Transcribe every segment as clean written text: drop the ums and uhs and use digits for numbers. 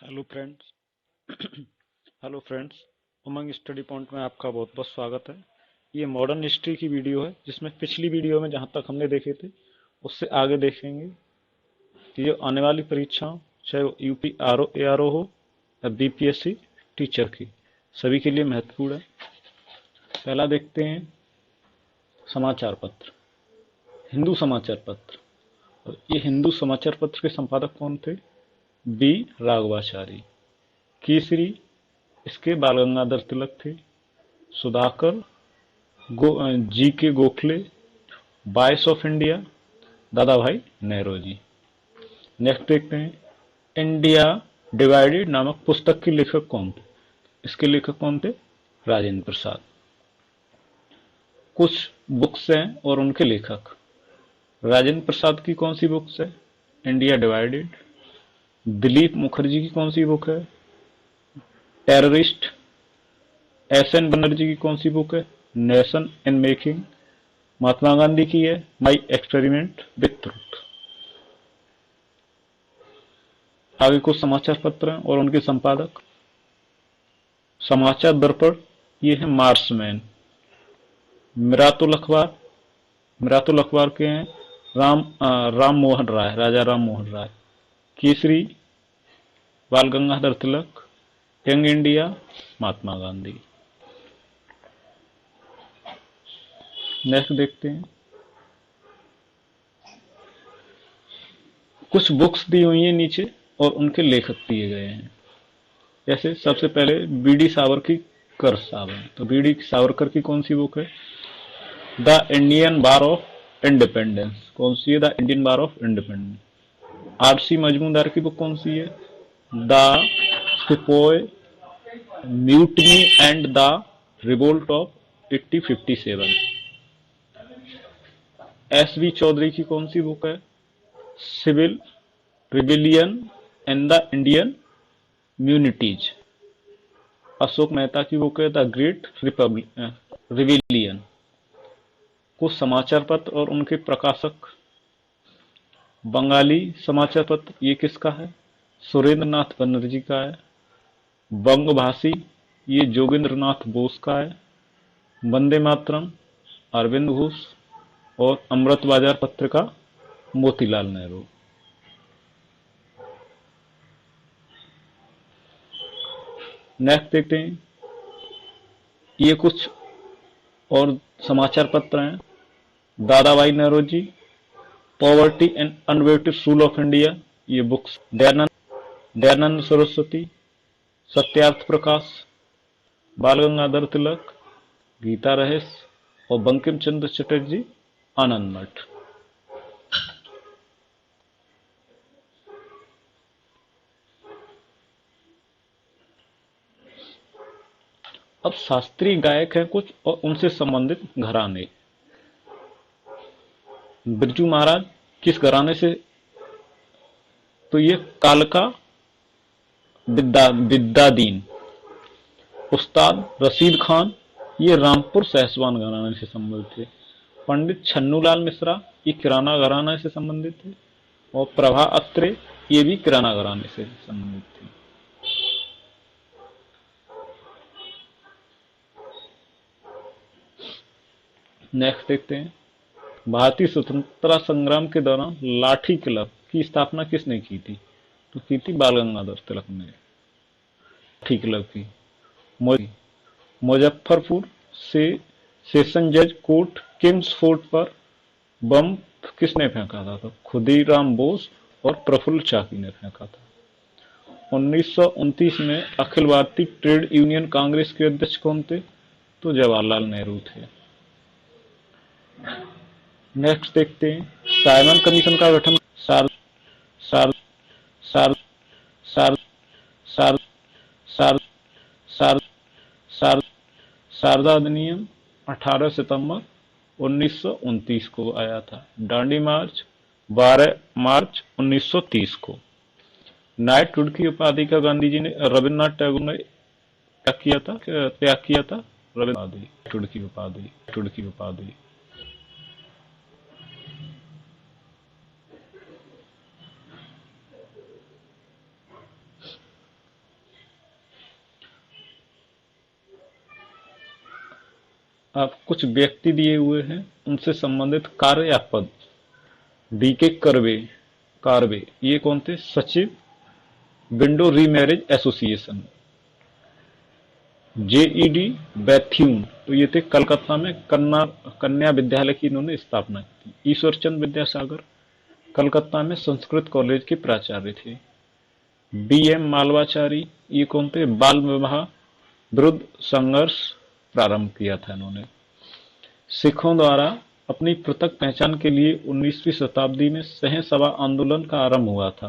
Hello friends. Hello friends. Umang study point में आपका बहुत बहुत स्वागत है। ये मॉडर्न हिस्ट्री की वीडियो है जिसमें पिछली वीडियो में जहाँ तक हमने देखे थे उससे आगे देखेंगे कि जो आने वाली परीक्षाओं, चाहे वो UP R O A R O हो या बीपीएससी टीचर की, सभी के लिए महत्वपूर्ण है। पहला देखते हैं समाचार पत्र, हिंदू समाचार पत्र। और ये हिंदू समाचार पत्र के संपादक कौन थे? बी राघवाचारी। केसरी इसके बाल गंगाधर तिलक थे। सुधाकर, जी के गोखले, वॉइस ऑफ इंडिया दादा भाई नेहरू। नेक्स्ट देखते हैं इंडिया डिवाइडेड नामक पुस्तक के लेखक कौन थे? इसके लेखक कौन थे? राजेंद्र प्रसाद। कुछ बुक्स हैं और उनके लेखक। राजेंद्र प्रसाद की कौन सी बुक्स है? India divided. दिलीप मुखर्जी की कौन सी बुक है? टेररिस्ट। एस एन बनर्जी की कौन सी बुक है? Nation in making. Mahatma Gandhi की है माई एक्सपेरिमेंट विथ ट्रूथ। आगे कुछ समाचार पत्र हैं और उनके संपादक। समाचार दर्पण, ये है मार्समैन। मिरातुल अखबार, मिरातुल अखबार के हैं राम मोहन राय, राजा राम मोहन राय। केसरी बाल गंगाधर तिलक। Young India Mahatma Gandhi. Next देखते हैं कुछ बुक्स दी हुई हैं नीचे और उनके लेखक दिए गए हैं। जैसे सबसे पहले बीडी सावरकर साहब हैं, तो बीडी सावरकर की कौन सी बुक है? The Indian war of independence. कौन सी है? The Indian war of independence. RC Majumdar की बुक कौन सी है? The sepoy mutiny and the revolt of 1857। S V Chaudhary की कौन सी बुक है? Civil rebellion and the Indian mutinies. Ashok Mehta की बुक है द ग्रेट रिविलियन। कुछ समाचार पत्र और उनके प्रकाशक। बंगाली समाचार पत्र, ये किसका है? सुरेंद्र नाथ बनर्जी का है। बंगभाषी, ये जोगेंद्र नाथ बोस का है। वंदे मातरम अरविंद घोष। और अमृत बाजार पत्रिका मोतीलाल नेहरू। नेक्स्ट देखते हैं ये कुछ और समाचार पत्र हैं। Dadabhai Naoroji, poverty and unvetted rule of India, ये बुक्स। दयानंद सरस्वती, सत्यार्थ प्रकाश, बाल गंगाधर तिलक, गीता रहस्य और बंकिम चंद्र चटर्जी आनंद मठ। अब शास्त्रीय गायक हैं कुछ और उनसे संबंधित घराने। बिरजू महाराज किस घराने से? तो ये कालका विद्यादीन। उस्ताद रशीद खान, ये रामपुर सहसवान घराने से संबंधित थे। पंडित छन्नूलाल मिश्रा, ये किराना घराना से संबंधित थे। और प्रभा अत्रे, ये भी किराना घराने से संबंधित थे। नेक्स्ट देखते हैं भारतीय स्वतंत्रता संग्राम के दौरान लाठी क्लब की स्थापना किसने की थी? तो की थी बाल गंगाधर तिलक ने। लाठी क्लब की मुजफ्फरपुर से सेशन जज कोर्ट किंग्स फोर्ट पर बम किसने फेंका था? तो खुदीराम बोस और प्रफुल्ल चाकी ने फेंका था। 1929 में अखिल भारतीय ट्रेड यूनियन कांग्रेस के अध्यक्ष कौन थे? तो जवाहरलाल नेहरू थे। नेक्स्ट देखते हैं साइमन कमीशन का गठन सार सार सार सार सार सार सार सार शारदा अधिनियम 18 सितंबर 1929 को आया था। दांडी मार्च 12 मार्च 1930 को। नाइटहुड की उपाधि का गांधी जी ने रविन्द्रनाथ टैगोर ने त्याग किया था। नाइटहुड की उपाधि। आप कुछ व्यक्ति दिए हुए हैं, उनसे संबंधित कार्य या पद। डीके करवे कार्वे ये कौन थे? सचिव, विंडो रीमैरिज एसोसिएशन। जेईडी बैथ्यून, तो ये थे कलकत्ता में कन्या विद्यालय की इन्होंने स्थापना की। ईश्वर चंद्र विद्यासागर कलकत्ता में संस्कृत कॉलेज के प्राचार्य थे। बीएम मालवाचारी ये कौन थे? बाल विवाह विरुद्ध संघर्ष प्रारंभ किया था इन्होंने। सिखों द्वारा अपनी पृथक पहचान के लिए 19वीं शताब्दी में सह सभा आंदोलन का आरंभ हुआ था।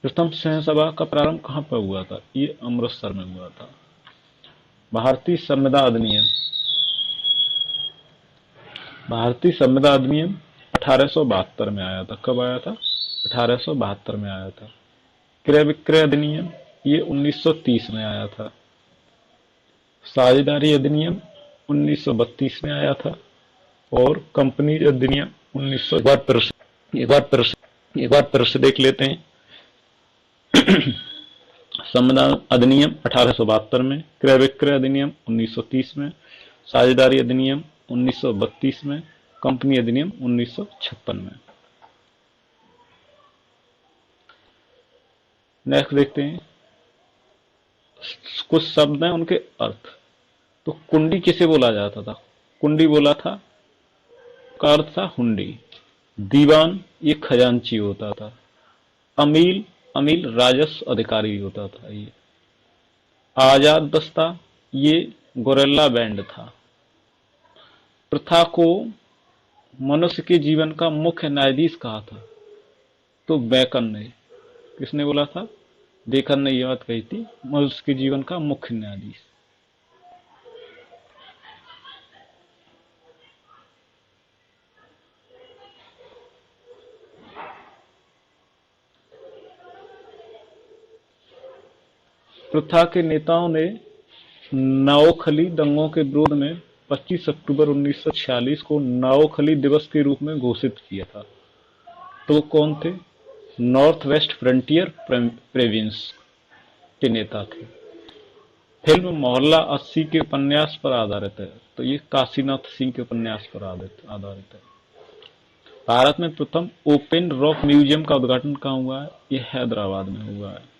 प्रथम सह सभा का प्रारंभ कहाँ पर हुआ था? ये अमृतसर में हुआ था। भारतीय संविदा अधिनियम, भारतीय संविदा अधिनियम 1872 में आया था। कब आया था? 1872 में आया था। क्रय विक्रय अधिनियम ये 1930 में आया था। साझेदारी अधिनियम 1932 में आया था। और कंपनी अधिनियम 1900। एक बार फिर से देख लेते हैं। संविधान अधिनियम 1872 में, क्रय विक्रय अधिनियम 1930 में, साझेदारी अधिनियम 1932 में, कंपनी अधिनियम 1956 में। नेक्स्ट देखते हैं कुछ शब्द हैं, उनके अर्थ। तो कुंडी किसे बोला जाता था? कुंडी बोला था का अर्थ था हुंडी। दीवान ये खजांची होता था। अमील, अमील राजस्व अधिकारी होता था। ये आजाद दस्ता ये गोरेला बैंड था। प्रथा को मनुष्य के जीवन का मुख्य न्यायाधीश कहा था। तो बेकन ने, किसने बोला था? बेकन ने यह बात कही थी, मनुष्य के जीवन का मुख्य न्यायाधीश। प्रथा के नेताओं ने नओखली दंगों के विरोध में 25 अक्टूबर 1946 को नओखली दिवस के रूप में घोषित किया था। तो कौन थे? नॉर्थ वेस्ट फ्रंटियर प्रोविंस के नेता थे। फिल्म मोहल्ला 80 के उपन्यास पर आधारित है। तो ये काशीनाथ सिंह के उपन्यास पर आधारित है। भारत में प्रथम ओपन रॉक म्यूजियम का उद्घाटन कहाँ हुआ है? ये हैदराबाद में हुआ है।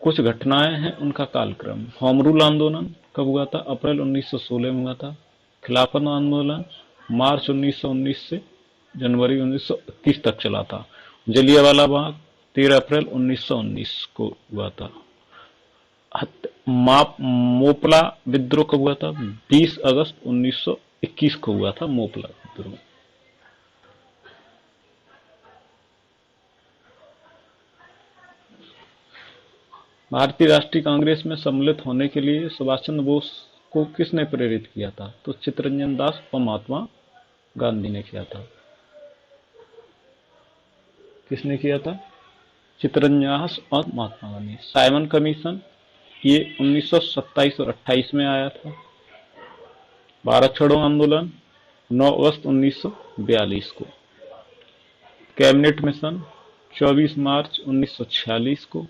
कुछ घटनाएं हैं, उनका कालक्रम। होम रूल आंदोलन कब हुआ था? अप्रैल 1916 में हुआ था। खिलाफत आंदोलन मार्च 1919 से जनवरी 1921 तक चला था। जलियांवाला बाग 13 अप्रैल 1919 को हुआ था। मोपला विद्रोह कब हुआ था? 20 अगस्त 1921 को हुआ था मोपला विद्रोह। भारतीय राष्ट्रीय कांग्रेस में सम्मिलित होने के लिए सुभाष चंद्र बोस को किसने प्रेरित किया था? तो चित्तरंजन दास और महात्मा गांधी ने किया था। किसने किया था? चित्तरंजन दास और महात्मा गांधी। साइमन कमीशन ये 1927 और 28 में आया था। भारत छोड़ो आंदोलन 9 अगस्त 1942 को। कैबिनेट मिशन 24 मार्च 1946 को।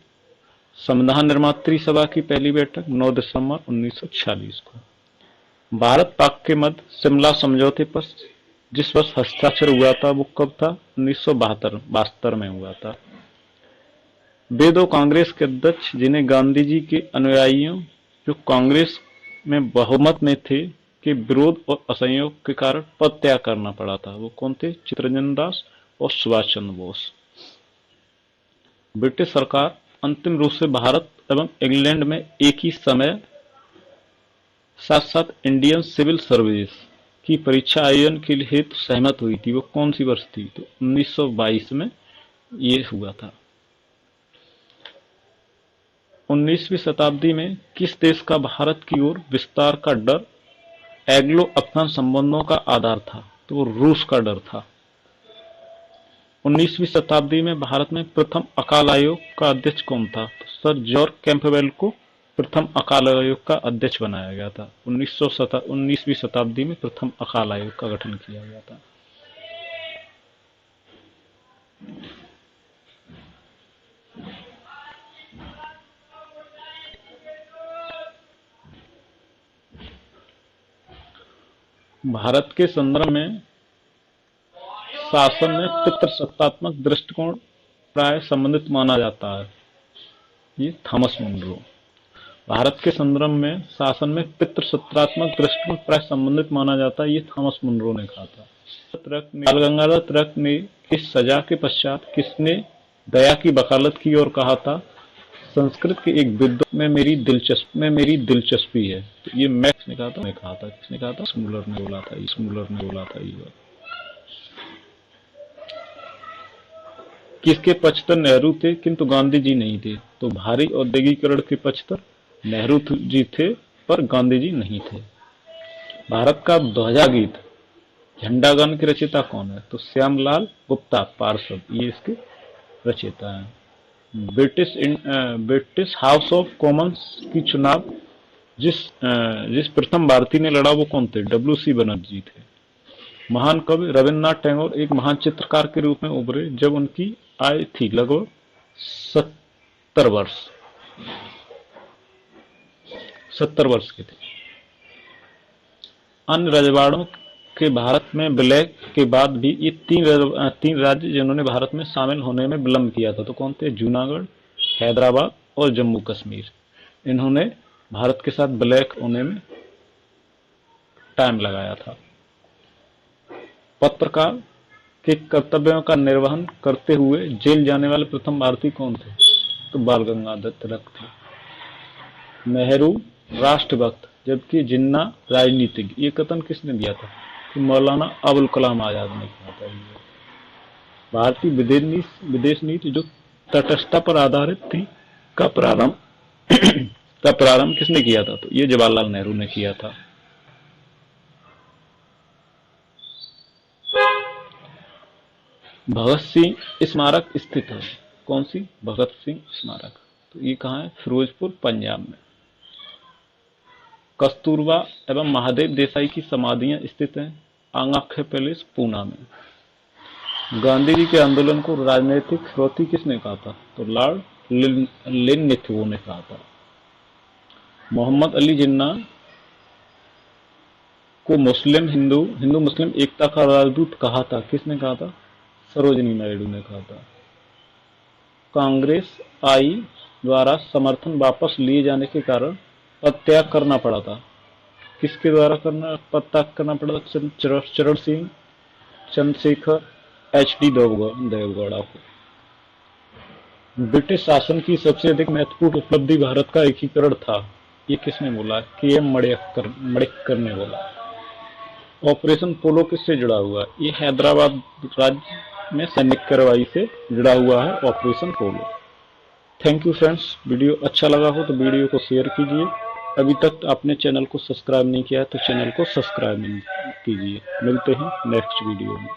संविधान निर्मात्री सभा की पहली बैठक 9 दिसंबर 1946 को। भारत पाक के मध्य शिमला समझौते पर जिस वर्ष हस्ताक्षर हुआ था वो कब था? 1972 में हुआ था। वे दो कांग्रेस के अध्यक्ष जिन्हें गांधी जी के अनुयायियों जो कांग्रेस में बहुमत में थे के विरोध और असहयोग के कारण पद त्याग करना पड़ा था, वो कौन थे? चित्तरंजन दास और सुभाष चंद्र बोस। ब्रिटिश सरकार अंतिम रूप से भारत एवं इंग्लैंड में एक ही समय साथ साथ इंडियन सिविल सर्विस की परीक्षा आयोजन के हेतु सहमत हुई थी। वो कौन सी वर्ष थी? तो 1922 में ये हुआ था। 19वीं शताब्दी में किस देश का भारत की ओर विस्तार का डर एंग्लो अफगान संबंधों का आधार था? तो वो रूस का डर था। 19वीं शताब्दी में भारत में प्रथम अकाल आयोग का अध्यक्ष कौन था? तो सर जॉर्ज कैंपबेल को प्रथम अकाल आयोग का अध्यक्ष बनाया गया था। 19वीं शताब्दी में प्रथम अकाल आयोग का गठन किया गया था। भारत के संदर्भ में शासन में पितृसत्तात्मक दृष्टिकोण प्राय संबंधित माना जाता है। ये थॉमस मुनरो। भारत के संदर्भ में शासन में पितृसत्तात्मक दृष्टिकोण प्राय संबंधित माना जाता है। ये थॉमस मुनरो ने कहा था। बाल गंगाधर तिलक ने इस सजा के पश्चात किसने दया की वकालत की और कहा था, संस्कृत के एक विद्वान में मेरी दिलचस्पी है। तो ये मैक्स ने कहा था, किसने कहा था? स्मूलर ने बोला था ये बात। किसके पक्षधर नेहरू थे किंतु गांधी जी नहीं थे? तो भारी औद्योगिकरण के पक्षधर नेहरू जी थे पर गांधी जी नहीं थे। भारत का ध्वजा गीत झंडा गान के रचयिता कौन है? तो श्यामलाल गुप्ता पार्षद, ये इसके रचयिता हैं। ब्रिटिश हाउस ऑफ कॉमन्स की चुनाव जिस प्रथम भारतीय ने लड़ा वो कौन थे? W.C. बनर्जी थे। महान कवि रविन्द्रनाथ टैगोर एक महान चित्रकार के रूप में उभरे जब उनकी आयु थी लगभग 70 वर्ष के थे। अन्य रजवाड़ों के भारत में विलय के बाद भी ये तीन राज्य जिन्होंने भारत में शामिल होने में विलंब किया था, तो कौन थे? जूनागढ़, हैदराबाद और जम्मू कश्मीर। इन्होंने भारत के साथ विलय होने में टाइम लगाया था। पत्रकार के कर्तव्यों का निर्वहन करते हुए जेल जाने वाले प्रथम भारतीय कौन थे? तो बाल गंगाधर तिलक थे। नेहरू राष्ट्रभक्त जबकि जिन्ना राजनीतिज्ञ, ये कथन किसने दिया था? कि मौलाना अबुल कलाम आजाद ने कहा था। भारतीय विदेश नीति जो तटस्थता पर आधारित थी का प्रारंभ किसने किया था? तो ये जवाहरलाल नेहरू ने किया था। भगत सिंह स्मारक स्थित है। कौन सी? भगत सिंह स्मारक। तो ये कहाँ है? फिरोजपुर, पंजाब में। कस्तूरबा एवं महादेव देसाई की समाधियां स्थित हैं आंगाखे पैलेस, पूना में। गांधी जी के आंदोलन को राजनीतिक फिरौती किसने कहा था? तो लॉर्ड लिनलिथगो ने कहा था। मोहम्मद अली जिन्ना को हिंदू मुस्लिम एकता का राजदूत कहा था। किसने कहा था? सरोजिनी नायडू ने कहा था। कांग्रेस आई द्वारा समर्थन वापस लिए जाने के कारण पद त्याग करना पड़ा था। किसके द्वारा पद त्याग करना पड़ा था? चरण सिंह, चंद्रशेखर, HD देवगौड़ा को। ब्रिटिश शासन की सबसे अधिक महत्वपूर्ण उपलब्धि भारत का एकीकरण था। ये किसने बोला? KM मणिक्कर ने बोला। ऑपरेशन पोलो किससे जुड़ा हुआ है? ये हैदराबाद राज्य में सैनिक कार्रवाई से जुड़ा हुआ है operation polo. Thank you friends. Video अच्छा लगा हो तो वीडियो को शेयर कीजिए। अभी तक आपने चैनल को सब्सक्राइब नहीं किया है तो चैनल को सब्सक्राइब कीजिए। मिलते हैं नेक्स्ट वीडियो में।